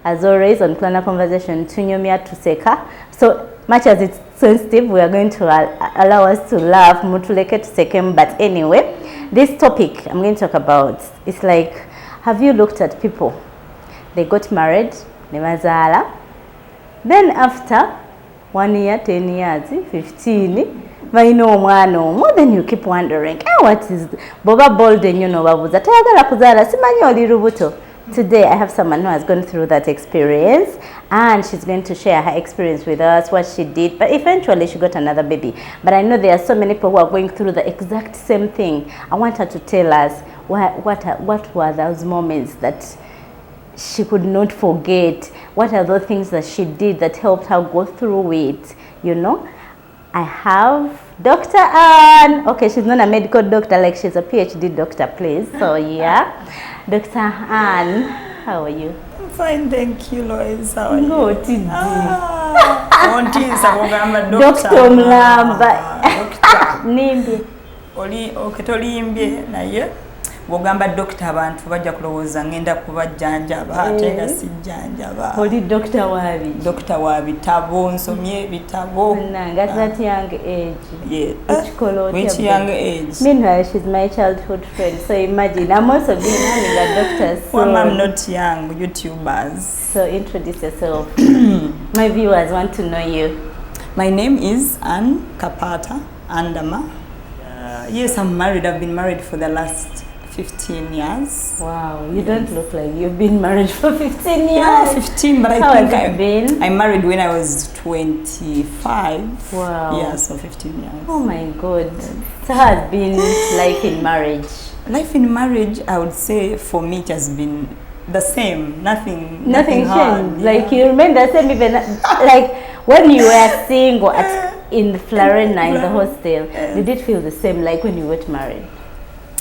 as always on KLONA Conversation, tunyumya tuseka. So much as it's sensitive, we are going to allow us to laugh, mutuleke tuseke. But anyway, this topic I'm going to talk about, it's like, have you looked at people? They got married, nevazala. Then after 1 year, 10 years, 15, then you keep wondering, what is Boba bold and you know babuza tayagala kuzala simanyi oli rubuto. Today I have someone who has gone through that experience and she's going to share her experience with us, what she did, but eventually she got another baby. But I know there are so many people who are going through the exact same thing. I want her to tell us what were those moments that she could not forget. What are those things that she did that helped her go through it, you know? I have Dr. Anne. Okay, she's not a medical doctor, like she's a PhD doctor, please. So yeah, Dr. Anne, how are you? I'm fine, thank you, Lois. How are you? Good. Dr. Mlamba. Nimbi. Oli oketolimbye naye bwogamba dokita abantu bajja kulowooza ngenda kubajjanjaba ate nga sijjanjaba. Oli dokita wabi? Dokita wa bitabo, nsomye bitabo. Nanga that young age. Yeah. Which young age? Meanwhile, she's my childhood friend. So imagine, I'm also being having a doctor. So well, I'm not young, YouTubers. So introduce yourself. My viewers want to know you. My name is Anne Kapata Andama. Yes, I'm married. I've been married for the last 15 years. Wow, you don't look like you've been married for 15 years. Yeah, 15, but How I think has it been? I married when I was 25. Wow. Yeah, so 15 years. Oh my God. So how has been life in marriage? Life in marriage, I would say for me it has been the same. Nothing changed. hard. Like you remain the same even like when you were single in the Florena in the hostel, did it feel the same like when you got married?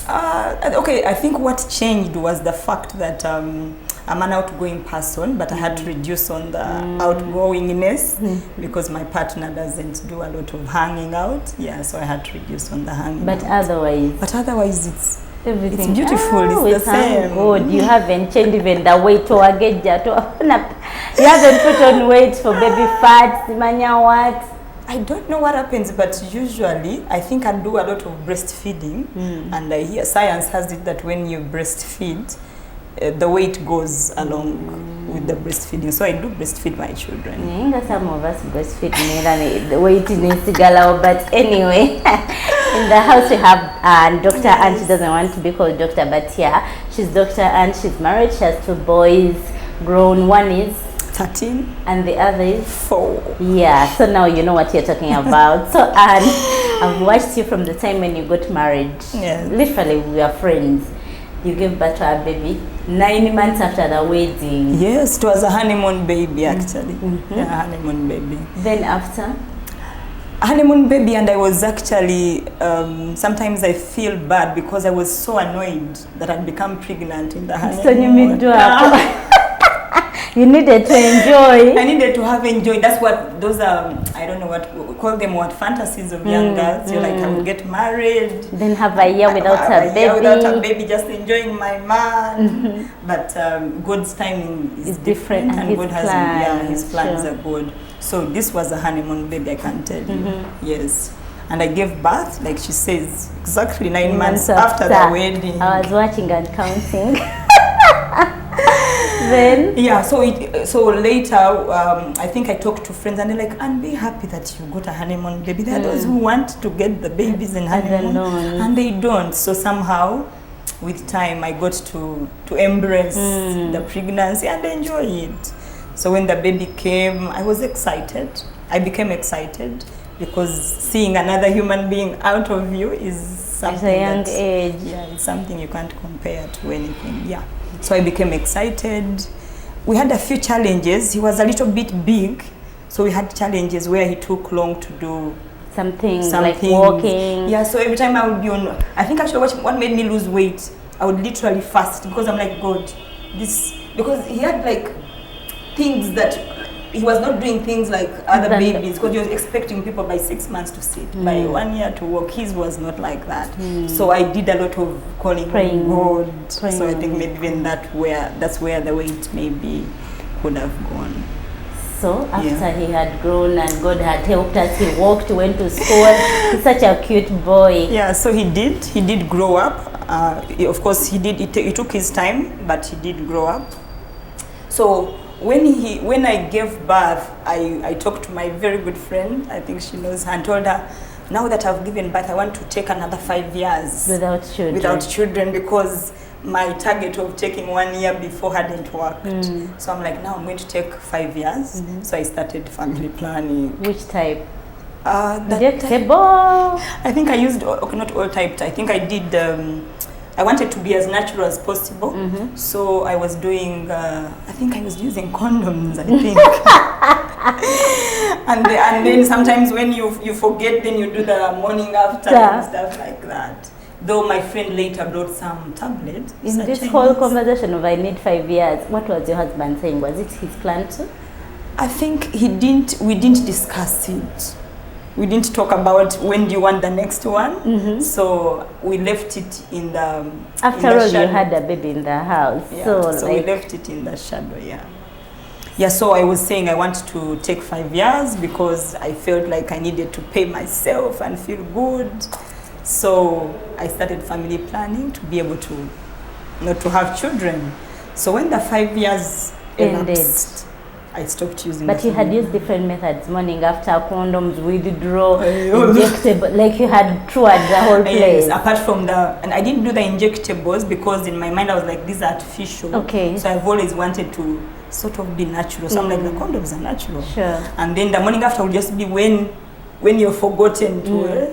Okay, I think what changed was the fact that I'm an outgoing person, but I had to reduce on the outgoingness because my partner doesn't do a lot of hanging out. Yeah, so I had to reduce on the hanging out. Otherwise it's everything. It's beautiful. It's the same. Good. You haven't changed even the weight or you haven't put on weight for baby fat, mania what? I don't know what happens, but usually I think I do a lot of breastfeeding, and I hear science has it that when you breastfeed, the weight goes along with the breastfeeding. So I do breastfeed my children. Some of us breastfeed, the weight needs to go, but anyway, in the house we have Dr. Anne. She doesn't want to be called doctor, but yeah, she's Dr. Anne. She's married. She has 2 boys, grown. One is 13 and the other is 4. Yeah, so now you know what you're talking about. So Anne, I've watched you from the time when you got married. Yes. Literally we are friends. You gave birth to a baby 9 months after the wedding. Yes, it was a honeymoon baby actually. Yeah, honeymoon baby. Then after? Honeymoon baby, and I was actually sometimes I feel bad because I was so annoyed that I'd become pregnant in the honeymoon. So you mean you needed to enjoy. I needed to have enjoyed. That's what those are. I don't know what we call them. What fantasies of young girls? You're like, I will get married, then have a year without a baby, just enjoying my man. But God's timing is different, and God has His plans are good. So this was a honeymoon baby, I can tell you. Yes. And I gave birth, like she says, exactly 9 months after the wedding. I was watching and counting. Then yeah, so later I think I talked to friends and they're like, and be happy that you got a honeymoon baby. There are those who want to get the babies in honeymoon and they don't. So somehow with time I got to embrace the pregnancy and enjoy it. So when the baby came, I was excited. I became excited because seeing another human being out of you is something at a young age. Yeah, it's something you can't compare to anything. Yeah. So I became excited. We had a few challenges. He was a little bit big, so we had challenges where he took long to do something like walking. Yeah, so every time I would be on, I think actually what made me lose weight, I would literally fast because I'm like, God, because he had like things that he was not doing things like other babies because he was expecting people by 6 months to sit, by 1 year to walk. His was not like that. So I did a lot of calling God. So I think maybe even that's where the weight maybe could have gone. So after he had grown and God had helped us, he walked, went to school. He's such a cute boy. Yeah, so he did grow up. Of course, it took his time, but he did grow up. So when I gave birth, I talked to my very good friend, I think she knows her, and told her, now that I've given birth, I want to take another 5 years. Without children. Because my target of taking 1 year before hadn't worked. So I'm like, now I'm going to take 5 years. So I started family planning. Which type? Injectable. I think I used, okay, not all types. I think I did, I wanted to be as natural as possible. So I was doing, I think I was using condoms, I think. and then sometimes when you forget, then you do the morning after and stuff like that. Though my friend later brought some tablets. In this whole conversation of I need 5 years, what was your husband saying? Was it his plan too? I think we didn't discuss it. We didn't talk about when do you want the next one. So we left it in the After all, you had a baby in the house. Yeah, so like, we left it in the shadow, Yeah, so I was saying I want to take 5 years because I felt like I needed to pay myself and feel good. So I started family planning to be able to not to have children. So when the 5 years elapsed, I stopped using. But you had used different methods, morning after, condoms, withdraw, injectable, like you had tried the whole place. Yes, apart from and I didn't do the injectables because in my mind I was like, these are artificial. Okay. So I've always wanted to sort of be natural. So I'm like, the condoms are natural. Sure. And then the morning after would just be when you're forgotten to,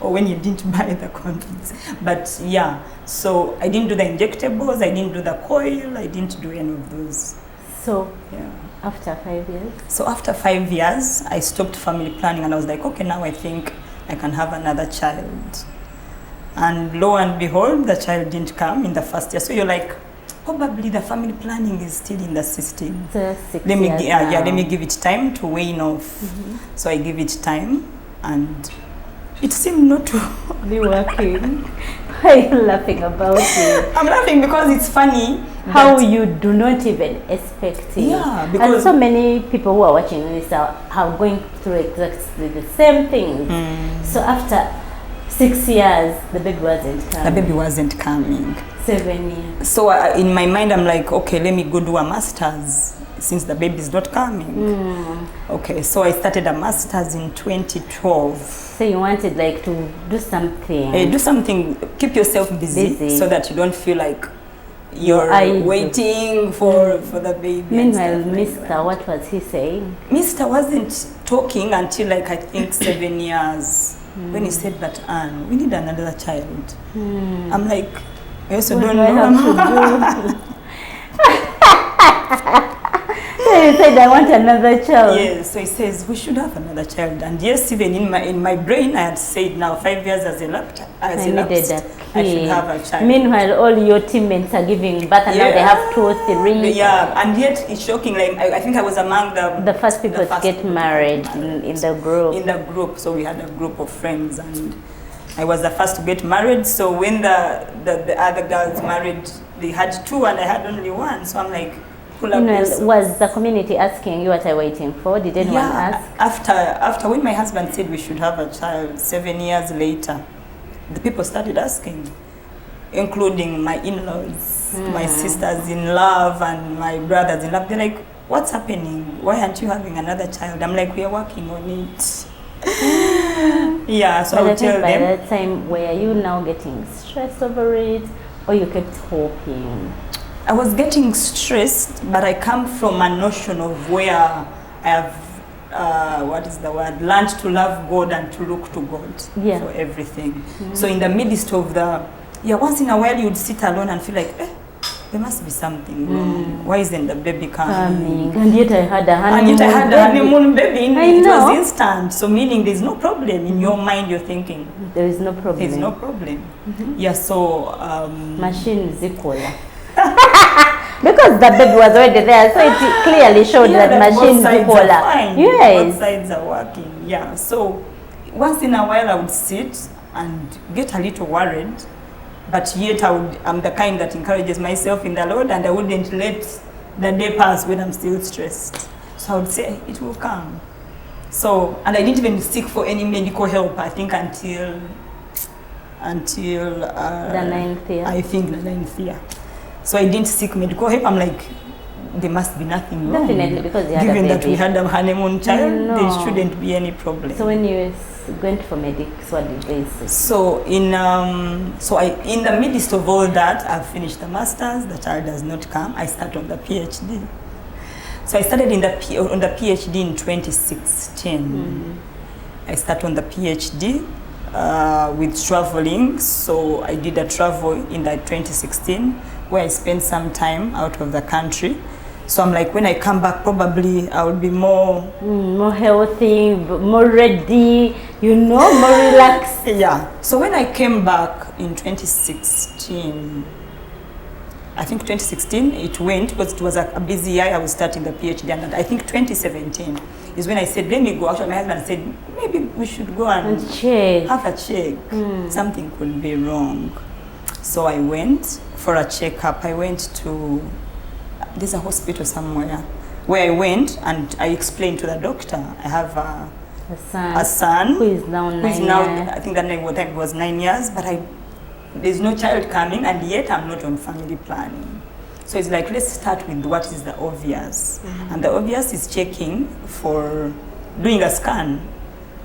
or when you didn't buy the condoms. But yeah, so I didn't do the injectables, I didn't do the coil, I didn't do any of those. So yeah. After 5 years? So after 5 years, I stopped family planning and I was like, okay, now I think I can have another child. And lo and behold, the child didn't come in the first year. So you're like, probably the family planning is still in the system. So 6 years let me give it time to wane off. So I give it time and it seemed not to be working. Why are you laughing about it? I'm laughing because it's funny. How you do not even expect it. Yeah, because and so many people who are watching this are going through exactly the same thing. So after 6 years, the baby wasn't coming. The baby wasn't coming. 7 years. So in my mind, I'm like, okay, let me go do a master's since the baby is not coming. Okay, so I started a master's in 2012. So you wanted like to do something. Do something, keep yourself busy so that you don't feel like you're waiting for the baby. Meanwhile, Mr. What was he saying? Mr. wasn't talking until like I think 7 years. When he said that, Anne, we need another child. I'm like, I also don't know. So he said, I want another child. Yes, so he says, we should have another child. And yes, even in my brain, I had said now 5 years as elapsed, I should have a child. Meanwhile, all your teammates are giving birth and now they have 2 or 3. Yeah, and yet it's shocking. Like I think I was among the first people to get married in the group. In the group, so we had a group of friends and I was the first to get married. So when the other girls married, they had 2 and I had only 1. So I'm like, was the community asking you what I'm waiting for? Did anyone ask? After when my husband said we should have a child 7 years later, the people started asking, including my in-laws, my sisters-in-law and my brothers-in-law. They're like, what's happening? Why aren't you having another child? I'm like, we are working on it. Yeah, so I would tell them. By that time, were you now getting stressed over it or you kept hoping? I was getting stressed, but I come from a notion of where I have, learned to love God and to look to God for everything. So in the midst of once in a while you'd sit alone and feel like, there must be something wrong. Why isn't the baby coming? And yet I had a honeymoon baby. It was instant. So meaning there's no problem. In your mind you're thinking, there is no problem. There's no problem. Yeah, so... machine is equal. Because the baby was already there, so it clearly showed that machine is equal. Yes. Both sides are working. Yeah, so once in a while I would sit and get a little worried, but yet I'm the kind that encourages myself in the Lord and I wouldn't let the day pass when I'm still stressed. So I would say it will come. So, and I didn't even seek for any medical help, I think, until the 9th year. I think the 9th year. So I didn't seek medical help. I'm like, there must be nothing wrong. Definitely, because you had given a that baby. we had a honeymoon child, No. there shouldn't be any problem. So when you went for medics, what did they say? So in the midst of all that, I've finished the masters. The child does not come. I start on the PhD. So I started on the PhD in 2016. I started on the PhD with traveling. So I did a travel in 2016 where I spent some time out of the country. So I'm like, when I come back, probably I will be more healthy, more ready, more relaxed. Yeah. So when I came back in 2016, I think 2016 it went because it was a busy year. I was starting the PhD, and I think 2017 is when I said, let me go. Actually, my husband said, maybe we should go and check. Have a check. Something could be wrong. So I went for a checkup. I went to, there's a hospital somewhere where I went and I explained to the doctor, I have a son who is now 9 years. I think that was 9 years, but there's no child coming, and yet I'm not on family planning. So it's like, let's start with what is the obvious. And the obvious is checking for, doing a scan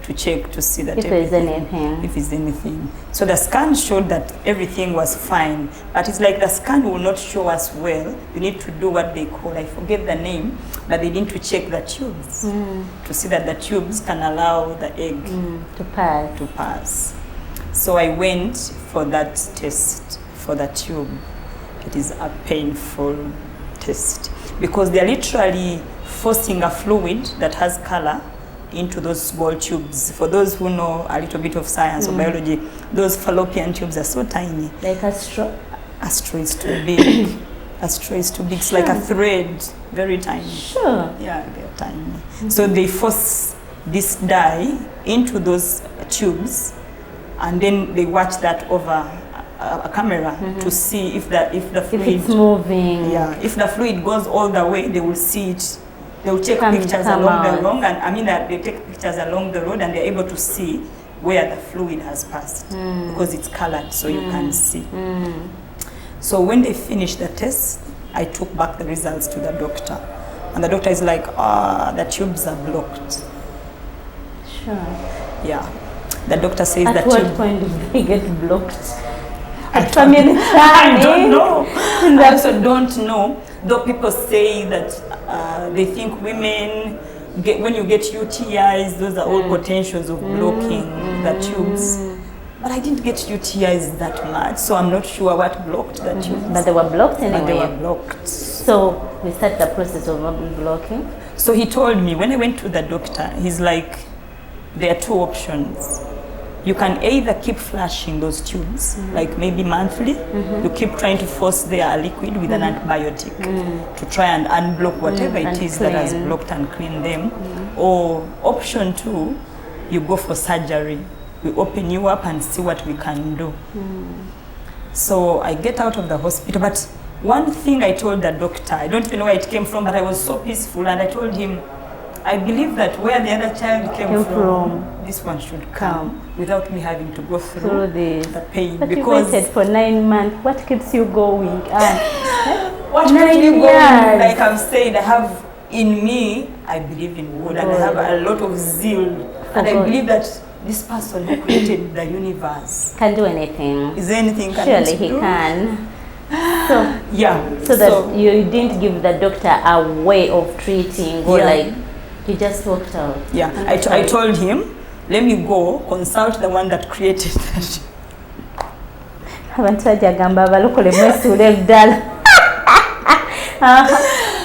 to check to see that if there's anything. If there's anything. So the scan showed that everything was fine, but it's like the scan will not show us well. We need to do what they call, I forget the name, but they need to check the tubes to see that the tubes can allow the egg to pass. So I went for that test for the tube. It is a painful test because they're literally forcing a fluid that has color into those small tubes. For those who know a little bit of science or biology, those fallopian tubes are so tiny. Like a straw? A straw is too big. A straw is too big. It's like a thread, very tiny. Sure. Yeah, they're tiny. So they force this dye into those tubes, and then they watch that over a camera to see if the fluid, if it's moving. Yeah, if the fluid goes all the way, they will see it. They will take pictures along the road, and I mean that they take pictures along the road, and they're able to see where the fluid has passed because it's colored, so you can see. So when they finished the test, I took back the results to the doctor, and the doctor is like, the tubes are blocked. Sure. Yeah. The doctor says that. At what point do they get blocked? I don't know. I also don't know. Though people say that they think women when you get UTIs, those are all potentials of blocking the tubes. But I didn't get UTIs that much, so I'm not sure what blocked the tubes. But they were blocked anyway. But they were blocked. So we start the process of blocking. So he told me when I went to the doctor, he's like, there are two options. You can either keep flushing those tubes, like maybe monthly. You keep trying to force their liquid with an antibiotic to try and unblock whatever it is that has blocked and clean them. Or option two, you go for surgery. We open you up and see what we can do. So I get out of the hospital, but one thing I told the doctor, I don't even know where it came from, but I was so peaceful, and I told him, I believe that where the other child came from, this one should come without me having to go through the pain. But because you waited for 9 months. What keeps you going? What keeps me going? Like I've said, I have in me, I believe in God, and I have a lot of zeal, and I believe that this person who created the universe can do anything. Is there anything surely he can? So yeah. So that you didn't give the doctor a way of treating, or like you just walked out. Yeah, I told him, let me go consult the one that created that.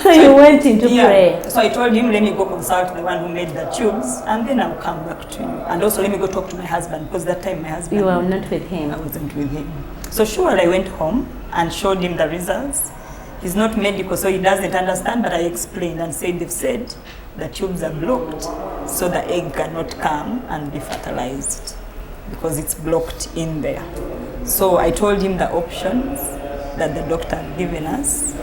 So you went into prayer. So I told him, let me go consult the one who made the tubes, and then I'll come back to you. And also let me go talk to my husband, because that time my husband... You were not with him. I wasn't with him. So sure, I went home and showed him the results. He's not medical, so he doesn't understand, but I explained and said, they've said the tubes are blocked, so the egg cannot come and be fertilized because it's blocked in there. So I told him the options that the doctor had given us,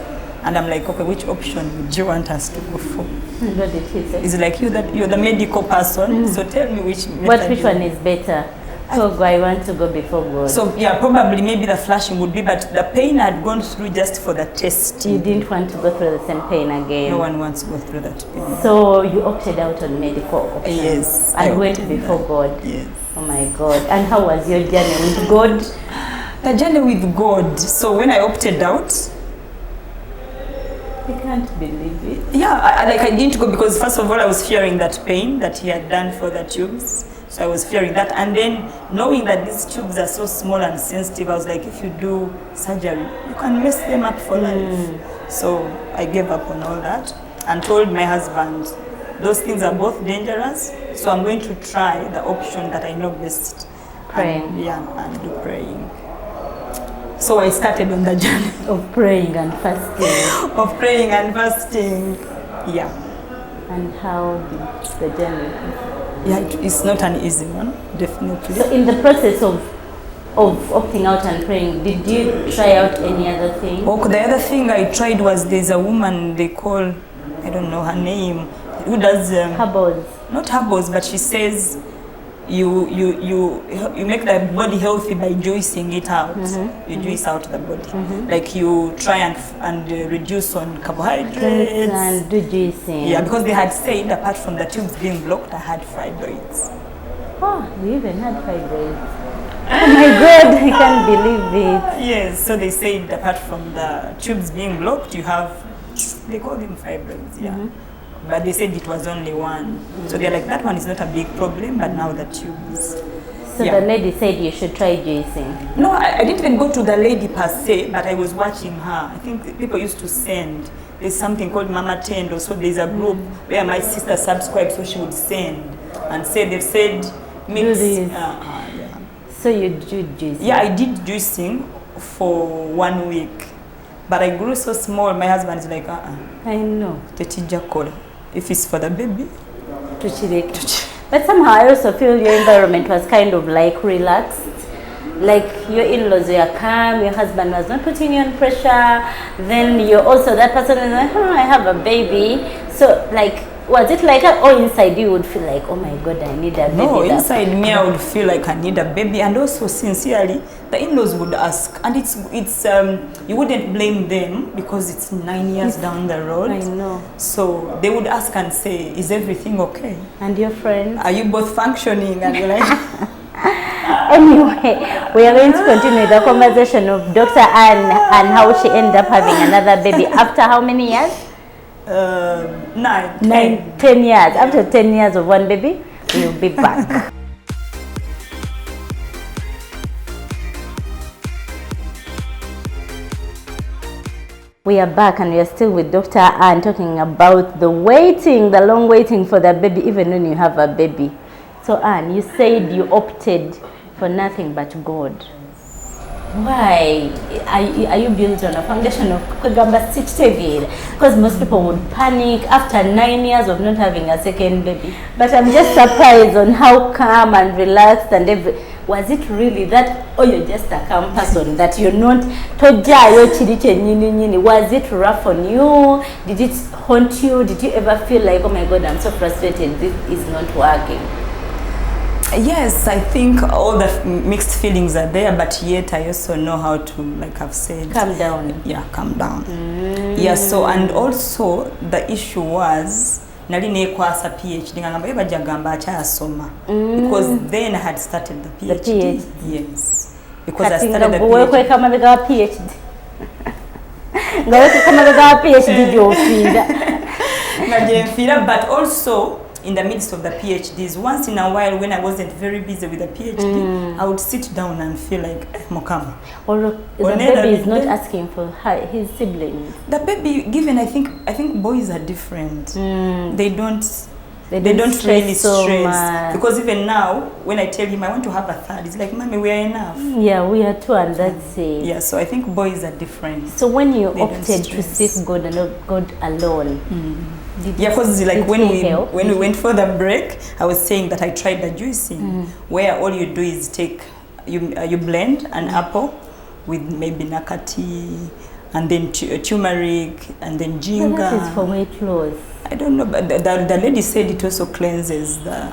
And I'm like, okay, which option would you want us to go for? And what did he say? It's like you're the medical person, so tell me which which one is better? So I want to go before God. So yeah, probably maybe the flushing would be, but the pain I'd gone through just for the test. You didn't want to go through the same pain again. No one wants to go through that pain. So you opted out on medical options. Yes. And went before God. Yes. Oh my God. And how was your journey with God? The journey with God. So when I opted out, I can't believe it. yeah, I didn't go because first of all I was fearing that pain that he had done for the tubes. So I was fearing that, and then knowing that these tubes are so small and sensitive, I was like, if you do surgery, you can mess them up for life. So I gave up on all that and told my husband, those things are both dangerous, so I'm going to try the option that I know best. Praying. And do praying. So I started on the journey Of praying and fasting. of praying and fasting. Yeah. And how did the journey? Yeah, it's not an easy one, definitely. So in the process of opting out and praying, did you try out any other thing? Oh, the other thing I tried was there's a woman they call, I don't know her name, who does Herbals. not herbals, but she says you make the body healthy by juicing it out. You juice out the body, like you try and reduce on carbohydrates And do juicing. Yeah, because they had said apart from the tubes being blocked, I had fibroids. Oh, you even had fibroids. Oh my God, I can't believe it. Yes, so they said apart from the tubes being blocked, you have, they call them fibroids, yeah. But they said it was only one. So they're like, that one is not a big problem, but now the tubes. So the lady said you should try juicing. No, I didn't even go to the lady per se, but I was watching her. I think people used to send. There's something called Mama Tendo, so there's a group where my sister subscribed, so she would send and say, they've said, mix. Do this. Yeah. So you do juicing? Yeah, I did juicing for 1 week. But I grew so small, my husband is like, I know. Tetija kola. If it's for the baby. But somehow I also feel your environment was kind of like relaxed. Like your in-laws were calm, your husband was not putting you on pressure. Then you're also that person is like, I have a baby. So like, was it like, or inside you would feel like, oh my God, I need a baby? No, inside me I would feel like I need a baby, and also sincerely, the in-laws would ask, and it's you wouldn't blame them because it's 9 years down the road. I know. So they would ask and say, is everything okay? And your friends? Are you both functioning? And you're like, anyway, we are going to continue the conversation of Dr. Anne and how she ended up having another baby after how many years? 10 years. After 10 years of one baby, we'll be back. We are back and we are still with Dr. Anne talking about the long waiting for the baby, even when you have a baby. So Anne, you said you opted for nothing but God. Why? Are you built on a foundation of because most people would panic after 9 years of not having a second baby. But I'm just surprised on how calm and relaxed and was it really that, or you're just a calm person that you're not was it rough on you? Did it haunt you? Did you ever feel like, oh my God, I'm so frustrated, this is not working? yes, I think all the mixed feelings are there, but yet I also know how to, like I've said, calm down. Yeah, calm down. Yeah, so and also the issue was nali nekwasa PhD ngamba yabajagamba akyasoma because then I had started the PhD. The PhD. Yes, because I started the PhD. But also in the midst of the PhDs, once in a while when I wasn't very busy with the PhD, I would sit down and feel like Mokama. Or the baby is not asking for his siblings. The baby, given I think boys are different. They don't really stress because even now when I tell him I want to have a third, it's like, Mommy, we are enough. Yeah, we are two, and that's it. Yeah, so I think boys are different. So when you opted to seek God and not God alone, yeah, because like when we went for the break, I was saying that I tried the juicing, where all you do is take you blend an apple with maybe nakati, and then turmeric, and then ginger. That is for weight loss. I don't know, but the lady said it also cleanses the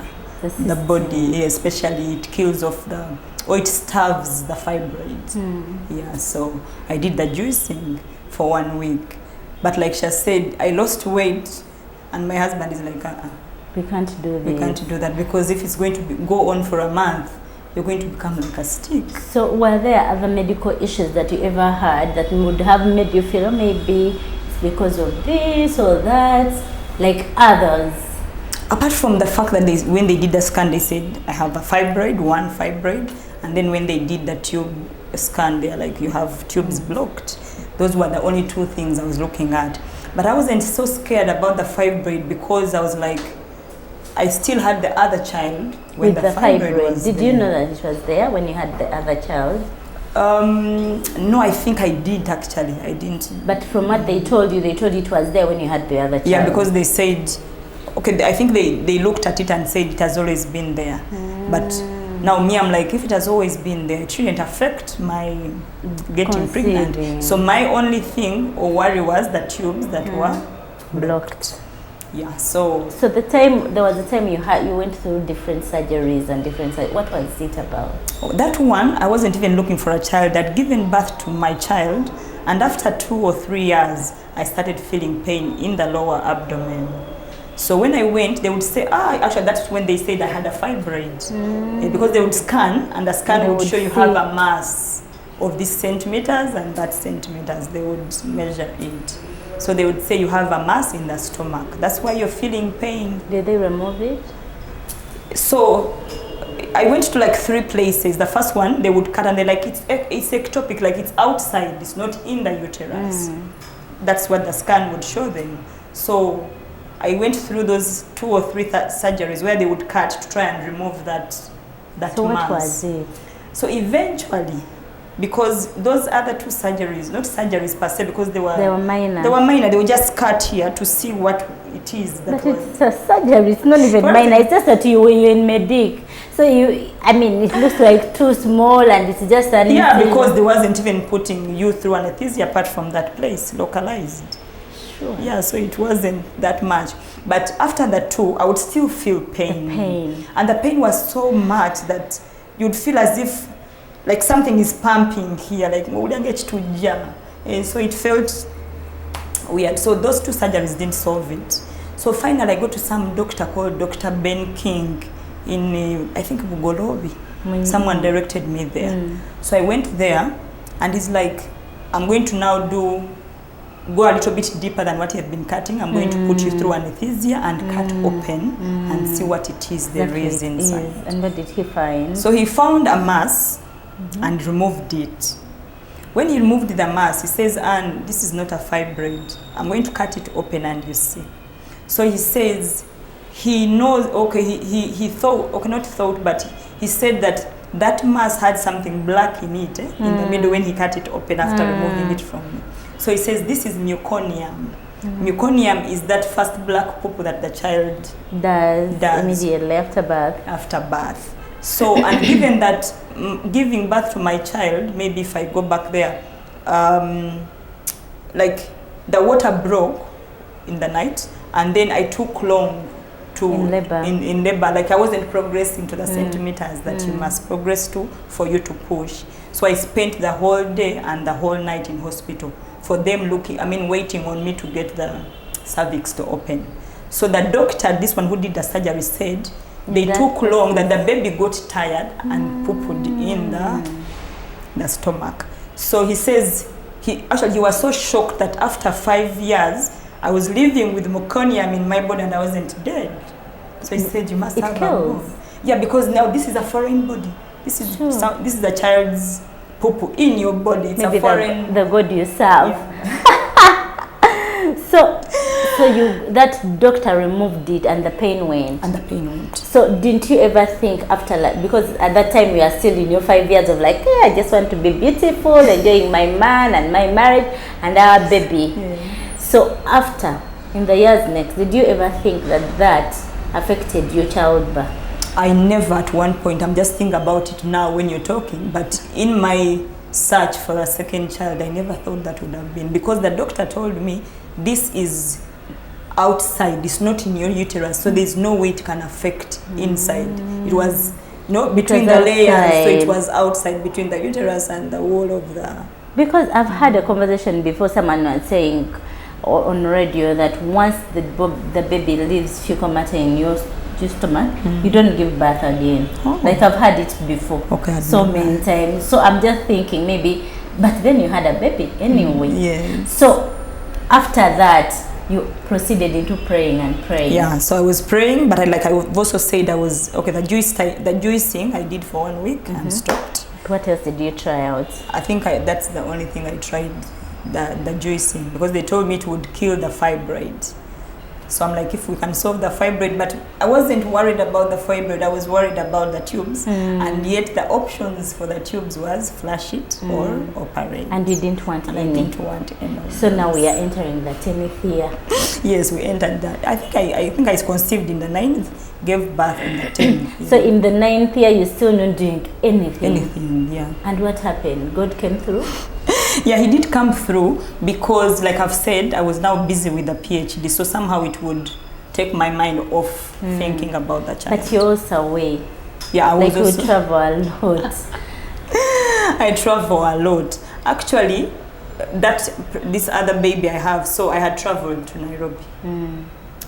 body, especially it kills off or it starves the fibroids. Yeah, so I did the juicing for 1 week. But like she said, I lost weight, and my husband is like, we can't do this. We can't do that, because if it's going to go on for a month, you're going to become like a stick. So were there other medical issues that you ever had that would have made you feel, maybe it's because of this or that, like others? Apart from the fact that when they did the scan, they said I have one fibroid, and then when they did the tube scan, they're like, you have tubes blocked. Those were the only 2 things I was looking at. But I wasn't so scared about the fibroid, because I was like, I still had the other child when the fibroid was Did there. you know that it was there when you had the other child? No, I think I did actually. I didn't. But from what they told you it was there when you had the other child. Yeah, because they said, okay, I think they looked at it and said it has always been there. But now me, I'm like, if it has always been there, it shouldn't affect my getting pregnant. So my only thing or worry was the tubes that were blocked. Yeah, so there was a time you went through different surgeries and what was it about? That one, I wasn't even looking for a child. I'd given birth to my child, and after 2 or 3 years, I started feeling pain in the lower abdomen. So when I went, they would say, actually that's when they said I had a fibroid. Because they would scan, and the scan would show you have a mass of these centimeters and that centimeters. They would measure it. So they would say you have a mass in the stomach. That's why you're feeling pain. Did they remove it? So I went to like 3 places. The first one, they would cut, and they're like, it's ectopic, like it's outside, it's not in the uterus. That's what the scan would show them. So I went through those 2 or 3 surgeries where they would cut to try and remove that so mass. What was it? So eventually, because those other 2 surgeries, not surgeries per se, because they were minor. They were minor. They were just cut here to see what it is. But it's a surgery. It's not even minor. It's just that you're in medic. So it looks like too small, and it's just an because they wasn't even putting you through anesthesia apart from that place, localized. Sure. Yeah, so it wasn't that much. But after the 2, I would still feel pain. And the pain was so much that you'd feel as if like something is pumping here, like and so it felt weird. So those 2 surgeries didn't solve it. So finally I go to some doctor called Dr. Ben King in I think Nairobi. Someone directed me there. So I went there, and he's like, I'm going to now go a little bit deeper than what you have been cutting. I'm going to put you through anesthesia and cut open and see what it is there is inside. And what did he find? So he found a mass and removed it. When he removed the mass, he says, "Anne, this is not a fibroid. I'm going to cut it open and you see." So he says he knows, okay, he thought, okay, not thought, but he said that mass had something black in it, in the middle when he cut it open after removing it from me. So he says this is meconium. Meconium is that first black purple that the child does immediately after birth. After birth. So, and given that giving birth to my child, maybe if I go back there, like the water broke in the night, and then I took long in labor. Like I wasn't progressing to the centimeters that you must progress to for you to push. So I spent the whole day and the whole night in hospital for them waiting on me to get the cervix to open. So the doctor, this one who did the surgery, said they took long, that the baby got tired and pooped in the stomach. So he says he was so shocked that after 5 years I was living with meconium in my body and I wasn't dead. So he said, you must have a bone. Yeah, because now this is a foreign body. This is a child's poo in your body. It's maybe a foreign the God you serve. Yeah. So that doctor removed it and the pain went. So didn't you ever think after, like, because at that time you are still in your 5 years of like, hey, I just want to be beautiful, enjoying my man and my marriage and our baby. Yeah. So after, in the years next, did you ever think that affected your childbirth? I never at one point. I'm just thinking about it now when you're talking, but in my search for a second child. I never thought that would have been, because the doctor told me this is outside, it's not in your uterus, so there's no way it can affect inside. It was between the layers, so it was outside between the uterus and the wall of the... Because I've had a conversation before, someone was saying on radio that once the baby leaves fecal matter in your stomach, you don't give birth again. Like I've had it before, so many times. So I'm just thinking maybe, but then you had a baby anyway. Yes. So after that, you proceeded into praying and praying. Yeah, so I was praying, but I've also said I was, the juicing I did for 1 week and stopped. What else did you try out? I think that's the only thing I tried, the juicing, because they told me it would kill the fibroid. So I'm like, if we can solve the fibroid, but I wasn't worried about the fibroid, I was worried about the tubes. And yet the options for the tubes was flush it or operate. And you didn't want any? I didn't want any. So now we are entering the 10th year. Yes, we entered that. I think I conceived in the 9th, gave birth in the 10th. So in the 9th year, you're still not doing anything? Anything, yeah. And what happened? God came through? Yeah, he did come through, because like I've said, I was now busy with the PhD, so somehow it would take my mind off thinking about the child. But you're also away. Yeah, I was like you travel a lot. I travel a lot. Actually, this other baby I have, so I had traveled to Nairobi.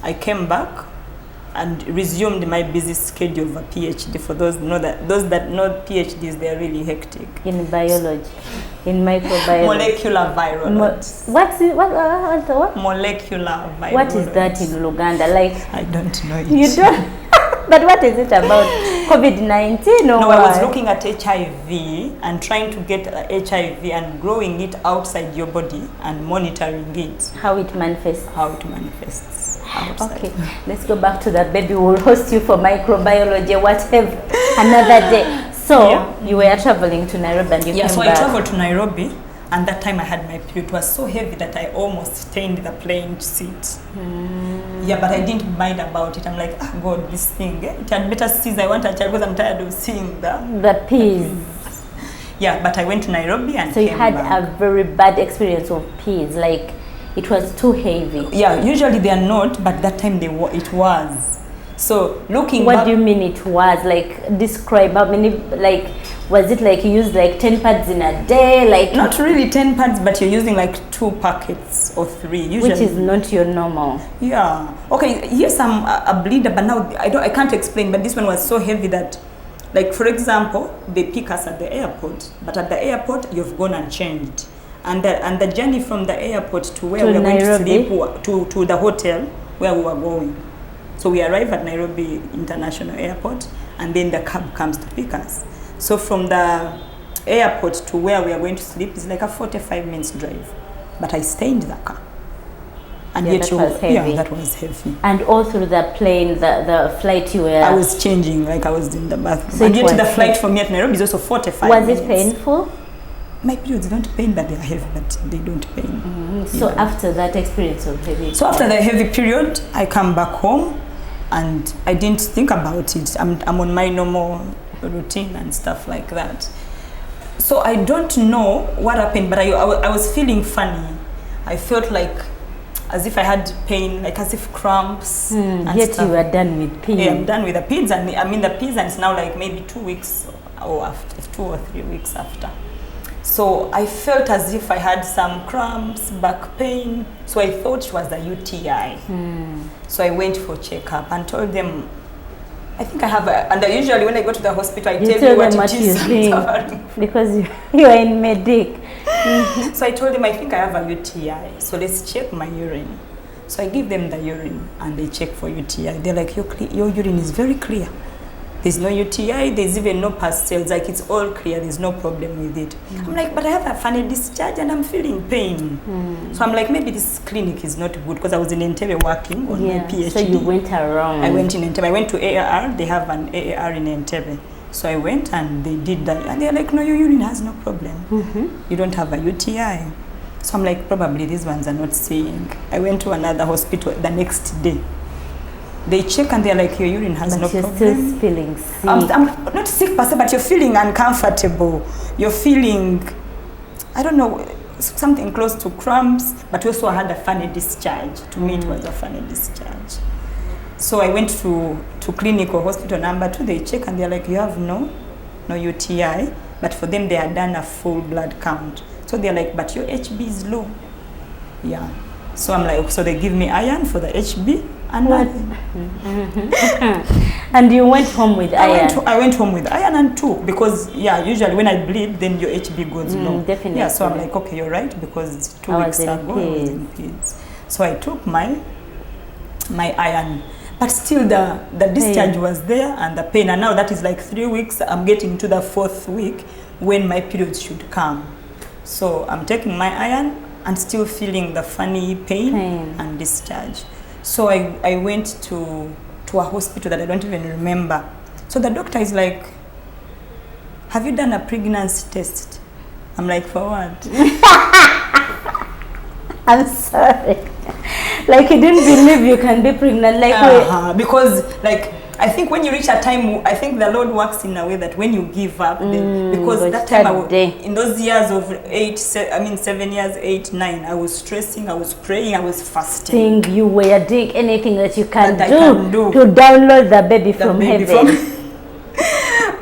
I came back and resumed my busy schedule of a PhD. For those that know PhDs, they are really hectic. In biology, in microbiology. Molecular virology. What's the what? Molecular virology. What is that in Luganda? Like, I don't know it. You don't? But what is it about? COVID-19 or No, what? I was looking at HIV and trying to get HIV and growing it outside your body and monitoring it. How it manifests. How it manifests outside. Okay, let's go back to that baby. We'll host you for microbiology, whatever, another day. So, you were traveling to Nairobi and you came back. I traveled to Nairobi, and that time I had my period. It was so heavy that I almost stained the plane seat. Yeah, but I didn't mind about it. I'm like, God, this thing, it had better cease. I want a child because I'm tired of seeing the peas. Yeah, but I went to Nairobi and so you had a very bad experience of peas, like it was too heavy. Yeah, usually they are not, but that time it was. So looking What do you mean it was? Like, describe how many, like, was it like you used like 10 pads in a day? Like, not really 10 pads, but you're using like 2 packets or 3 usually. Which is not your normal. Yeah. Okay, here's a bleeder, but now I can't explain, but this one was so heavy that, like, for example, they pick us at the airport, but at the airport you've gone and changed. And the journey from the airport to where we were going to sleep, to the hotel where we were going. So we arrive at Nairobi International Airport, and then the cab comes to pick us. So from the airport to where we are going to sleep is like a 45 minutes drive. But I stay in the car. And yet that was heavy. Yeah, that was heavy. And all through the plane, the flight you were... I was changing, like I was in the bathroom. So and yet the flight from here to Nairobi is also 45 minutes. Was it painful? My periods don't pain, but they are heavy, but they don't pain. So after that experience of heavy... So after the heavy period, I come back home and I didn't think about it. I'm on my normal routine and stuff like that. So I don't know what happened, but I was feeling funny. I felt like as if I had pain, like as if cramps. And yet stuff. You were done with pain. Yeah, I'm done with the peds, and I mean the peds, and it's now like maybe 2 weeks or after, 2 or 3 weeks after. So I felt as if I had some cramps, back pain. So I thought it was a UTI. So I went for checkup and told them, I think I have a, and usually when I go to the hospital, I tell you what it is. Because you are in medic. So I told them, I think I have a UTI. So let's check my urine. So I give them the urine and they check for UTI. They're like, your urine is very clear. There's no UTI, there's even no past cells, like it's all clear, there's no problem with it. I'm like, but I have a funny discharge and I'm feeling pain. So I'm like, maybe this clinic is not good, because I was in Entebbe working on my PhD. So you went around. I went in Entebbe, I went to AAR, they have an AAR in Entebbe. So I went and they did that, and they're like, no, your urine has no problem. You don't have a UTI. So I'm like, probably these ones are not seeing. I went to another hospital the next day. They check and they're like, your urine has no problem. But you're still feeling sick. I'm not sick per se, but you're feeling uncomfortable. You're feeling I don't know, something close to cramps, but also I had a funny discharge. To me, it was a funny discharge. So I went to clinic or hospital number 2. They check and they're like, you have no UTI. But for them, they had done a full blood count. So they're like, but your HB is low. Yeah. So I'm like, so they give me iron for the HB. And what? And you went home with iron? I went home with iron and 2 because, yeah, usually when I bleed, then your HB goes low. Definitely. Yeah, so I'm like, okay, you're right, because 2 weeks ago I was in PEDS. So I took my iron. But still the discharge was there and the pain. And now that is like 3 weeks. I'm getting to the 4th week when my periods should come. So I'm taking my iron and still feeling the funny pain and discharge. So I went to a hospital that I don't even remember. So the doctor is like, have you done a pregnancy test? I'm like, for what? I'm sorry. Like, he didn't believe you can be pregnant. Like, because, like, I think when you reach a time, I think the Lord works in a way that when you give up, then, because that time, in those years of 7 years, 8, 9, I was stressing, I was praying, I was fasting. You were doing anything that you can do to download the baby from heaven.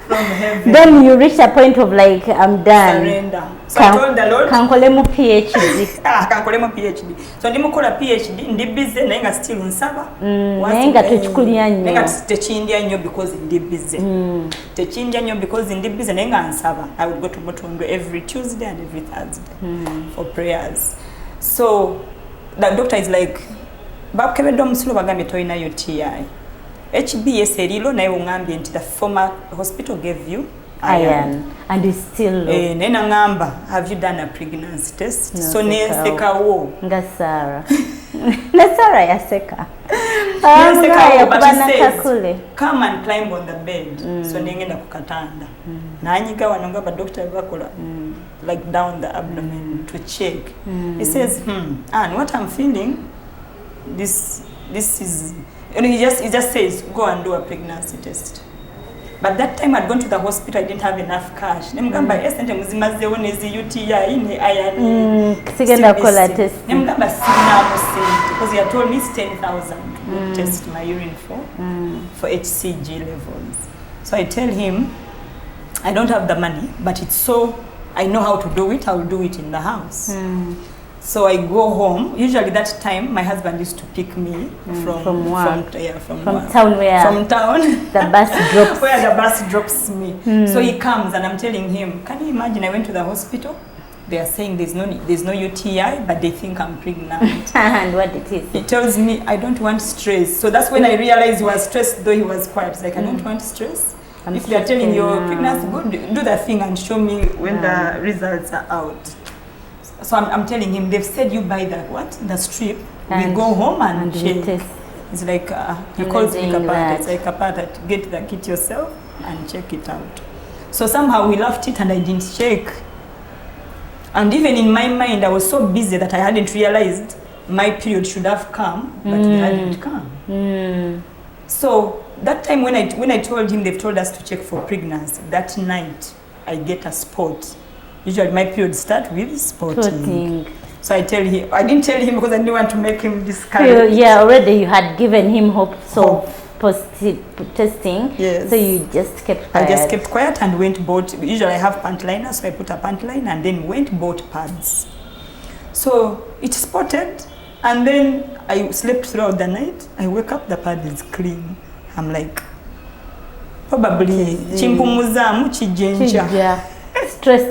From heaven. Then you reach a point of like, I'm done. Surrender. So I told the Lord, kankolemu PhD. Kankolemu PhD. So ndimukola PhD, ndi busy nenga still nsaba. Nenga techukulya nnyo. Nenga techindya nnyo because ndi busy. Techindya nnyo because ndi busy nenga nsaba. I would go to Mutundu every Tuesday and every Thursday for prayers. So the doctor is like, bakebedde omusulo bagambye toyina UTI. HBS erilo naye ungambye nti the former hospital gave you iron and it's still low. Nena ngamba, have you done a pregnancy test? No, so neseka wo nga Sarah. Na Sarah yaseka. But he says, come and climb on the bed. So nengenda kukatanda. Nanyiga wanonga ba doctor bakola like down the abdomen to check. He says, and what I'm feeling, this is, and he just says, go and do a pregnancy test. But that time I'd gone to the hospital, I didn't have enough cash. Nemugamba esente muzimazewo nezi UTI ne iron. Sigenda kola test. Nemugamba sina musente because he had told me it's 10,000 to test my urine for HCG levels. So I tell him I don't have the money, but it's so I know how to do it. I'll do it in the house. So I go home. Usually that time, my husband used to pick me from work. From town where? From town. The bus drops. Where the bus drops me. So he comes and I'm telling him, can you imagine I went to the hospital? They are saying there's no UTI, but they think I'm pregnant. And what it is? He tells me, I don't want stress. So that's when I realized he was stressed, though he was quiet. It's like, I don't want stress. If they are telling you pregnancy, go do the thing and show me when the results are out. So I'm telling him, they've said you buy the strip, we go home and check. It's like, he calls me Kapata. It's like, Kapata, get the kit yourself and check it out. So somehow we left it and I didn't check. And even in my mind, I was so busy that I hadn't realized my period should have come, but it hadn't come. So that time when I told him they've told us to check for pregnancy, that night I get a spot. Usually my periods start with spotting. So I didn't tell him because I didn't want to make him discouraged. Yeah, already you had given him hope positive testing. Yes. So you just kept quiet. I just kept quiet and bought, usually I have pant liner, so I put a pant line and then bought pads. So it spotted and then I slept throughout the night. I wake up, the pad is clean. I'm like, probably chimpumuzamu chijenja. Stress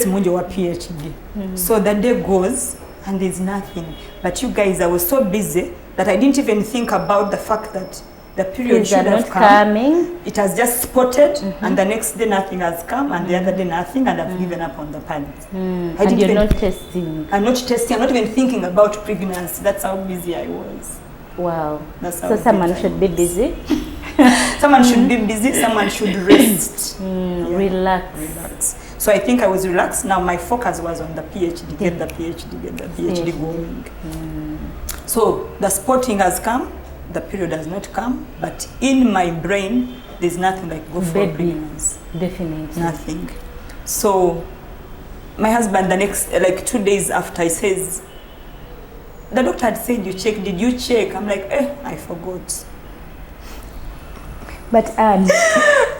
munji wa PhD. So the day goes and there's nothing. But you guys, I was so busy that I didn't even think about the fact that the period should have come. It has just spotted and the next day nothing has come and the other day nothing and I've given up on the pads. And you're not testing. I'm not testing. I'm not even thinking about pregnancy. That's how busy I was. Wow. So someone should be busy. Someone should be busy, someone should rest. Relax. So I think I was relaxed. Now my focus was on the PhD, get the PhD going. So the spotting has come, the period has not come, but in my brain, there's nothing like go for pregnancy. Definitely. Nothing. So my husband, the next, like 2 days after, he says, the doctor had said you check. Did you check? I'm like, I forgot. But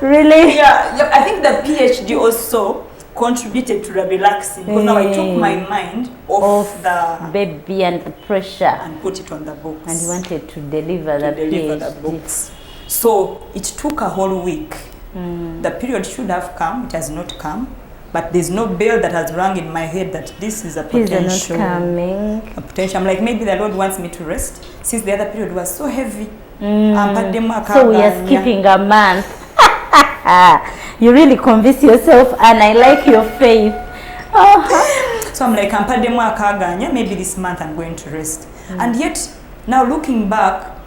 really? Yeah, I think the PhD also contributed to the relaxing, because now I took my mind off the baby and the pressure and put it on the books. And you wanted to deliver the books. So it took a whole week. The period should have come. It has not come. But there's no bell that has rung in my head that this is a potential. Coming. A potential. I'm like, maybe the Lord wants me to rest, since the other period was so heavy. So we are skipping a month. You really convince yourself, and I like your faith. So I'm like, maybe this month I'm going to rest. And yet, now looking back,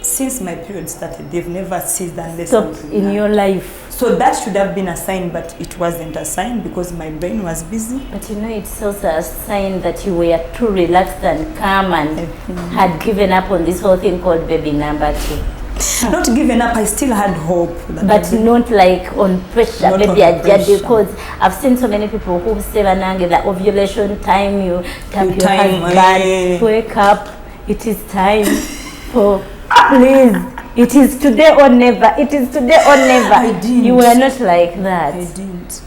since my period started, they've never ceased unless stopped in your life. So that should have been a sign, but it wasn't a sign because my brain was busy. But you know, it's also a sign that you were too relaxed and calm and had given up on this whole thing called baby number 2. Not given up, I still had hope. But not like on pressure, not maybe on pressure. Because I've seen so many people who say, the ovulation time, you tap your husband, wake up, it is time for, please, it is today or never, it is today or never. I didn't. You were not like that. I didn't.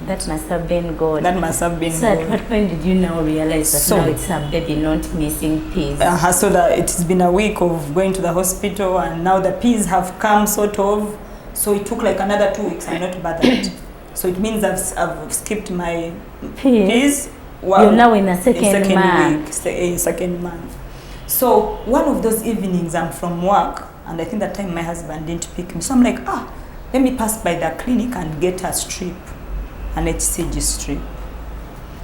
That must have been God. That must have been so God. At what point did you now realize that now it's a baby, not missing peas? So that it's been a week of going to the hospital, and now the peas have come, sort of. So it took like another 2 weeks. I'm not bothered. So it means I've skipped my peas. Wow. You're now in a second month. Second month. So one of those evenings, I'm from work, and I think that time my husband didn't pick me. So I'm like, let me pass by the clinic and get a strip. An HCG strip.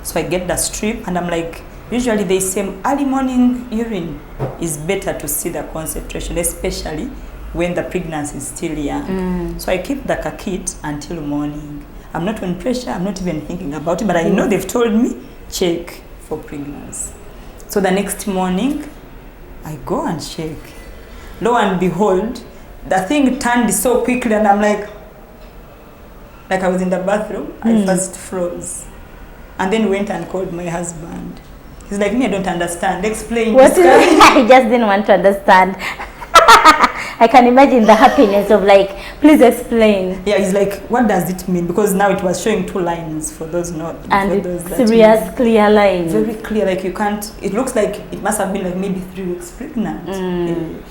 So I get the strip, and I'm like, usually they say early morning urine is better to see the concentration, especially when the pregnancy is still young. So I keep the kit until morning. I'm not on pressure, I'm not even thinking about it, but I know they've told me, check for pregnancy. So the next morning, I go and check. Lo and behold, the thing turned so quickly, and I'm like I was in the bathroom, I first froze. And then went and called my husband. He's like, I don't understand. Explain. What is it? I just didn't want to understand. I can imagine the happiness of like, please explain. Yeah, he's like, what does it mean? Because now it was showing 2 lines for those not. And it's serious, clear lines. Very clear, like you can't, it looks like it must have been like maybe 3 weeks pregnant.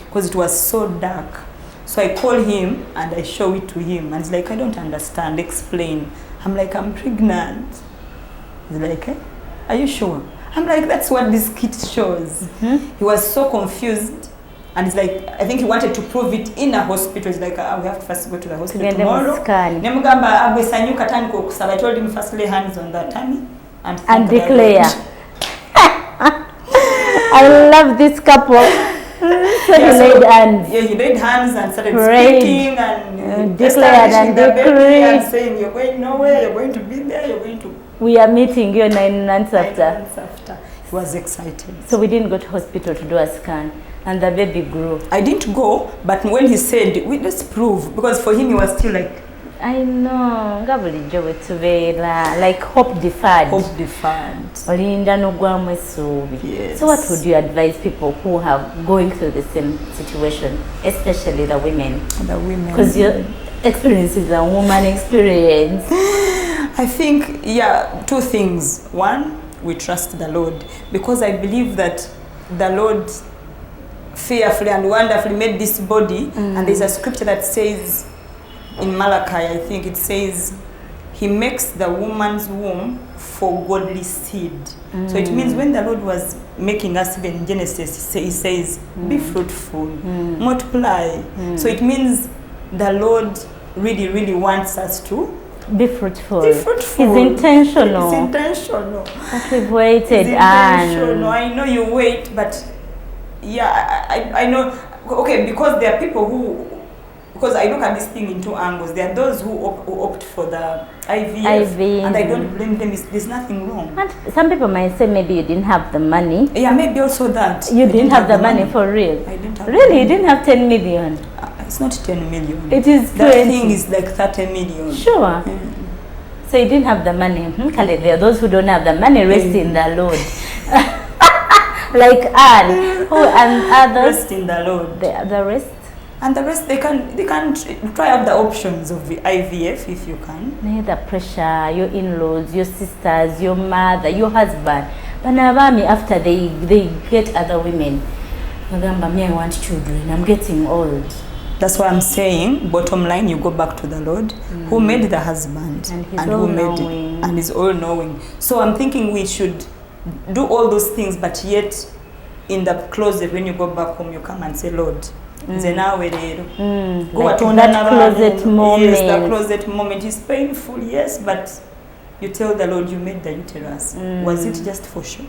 Because it was so dark. So I call him and I show it to him, and he's like, I don't understand, explain. I'm like, I'm pregnant. He's like, are you sure? I'm like, that's what this kit shows. He was so confused, and he's like, I think he wanted to prove it in a hospital. He's like, we have to first go to the hospital tomorrow. I told him first lay hands on the tummy and declare. I love this couple. So he laid hands. Yeah, he laid hands and started speaking and declared and decreed and saying, you're going nowhere, you're going to be there, you're going to... We are meeting you 9 months after. 9 months after. He was excited. So we didn't go to hospital to do a scan, and the baby grew. I didn't go, but when he said, let's prove, because for him he was still like, I know, like hope deferred. Hope deferred. Yes. So what would you advise people who have going through the same situation, especially the women? The women. Because your experience is a woman experience. I think, 2 things. One, we trust the Lord, because I believe that the Lord fearfully and wonderfully made this body, and there's a scripture that says, in Malachi, I think it says, he makes the woman's womb for godly seed. So it means when the Lord was making us, even in Genesis, he says, be fruitful, multiply. So it means the Lord really, really wants us to be fruitful. Be fruitful. It's intentional. It's intentional. But we've waited. It's intentional. I know you wait, but I know. Okay, because there are people who, because I look at this thing in 2 angles. There are those who opt for the IVF, and I don't blame them. There's nothing wrong. And some people might say maybe you didn't have the money. Yeah, maybe also that. You didn't have the money for real. I didn't have really, you didn't have 10 million. It's not 10 million. It is 20. That thing is like 30 million. Sure. So you didn't have the money. Kale, there are those who don't have the money, rest in the Lord. Like Anne, who and others. Rest in the Lord. The rest. And the rest, they can try out the options of the IVF if you can. The pressure, your in-laws, your sisters, your mother, your husband. Banabami, after they get other women. Magamba, me, I want children. I'm getting old. That's why I'm saying, bottom line, you go back to the Lord, who made the husband and who made it, and is all knowing. So I'm thinking we should do all those things, but yet in the closet, when you go back home, you come and say, Lord, go like that closet moment. Yes, the closet moment is painful, yes, but you tell the Lord you made the uterus. Was it just for show?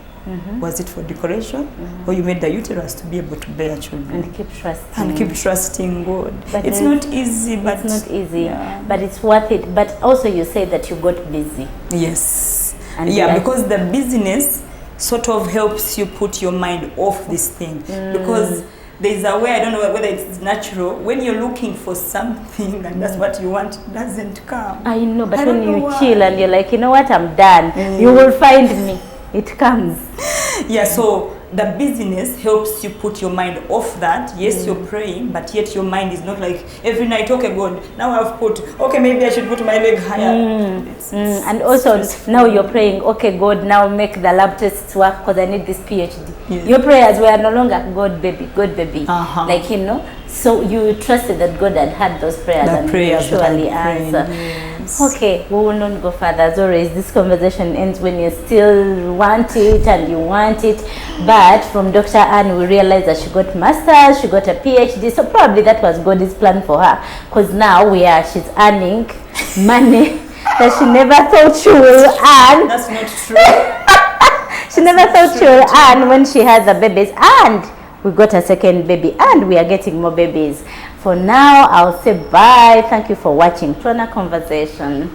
Was it for decoration? Or you made the uterus to be able to bear children? And keep trusting. And keep trusting God. But it's not easy, but it's not easy, but it's worth it. But also you say that you got busy. Yes. And because the busyness sort of helps you put your mind off this thing. Because there's a way, I don't know whether it's natural, when you're looking for something and that's what you want, it doesn't come. I know, but when you chill and you're like, you know what, I'm done, you will find me. It comes. Yeah, so the busyness helps you put your mind off that. Yes, you're praying, but yet your mind is not like every night, okay, God, now I've put, okay, maybe I should put my leg higher. And also now you're praying, okay, God, now make the lab tests work because I need this PhD. Yes. Your prayers were no longer God baby, like, you know, so you trusted that God had those prayers and prayers surely answer. Yes. Okay, we will not go further. As always, this conversation ends when you still want it and you want it. But from Dr. Anne, we realized that she got masters, she got a PhD, so probably that was God's plan for her. Because now she's earning money that she never thought she will earn. That's not true. She never thought she will earn when she has the babies. And we got a second baby and we are getting more babies. For now, I'll say bye. Thank you for watching KLONA Conversation.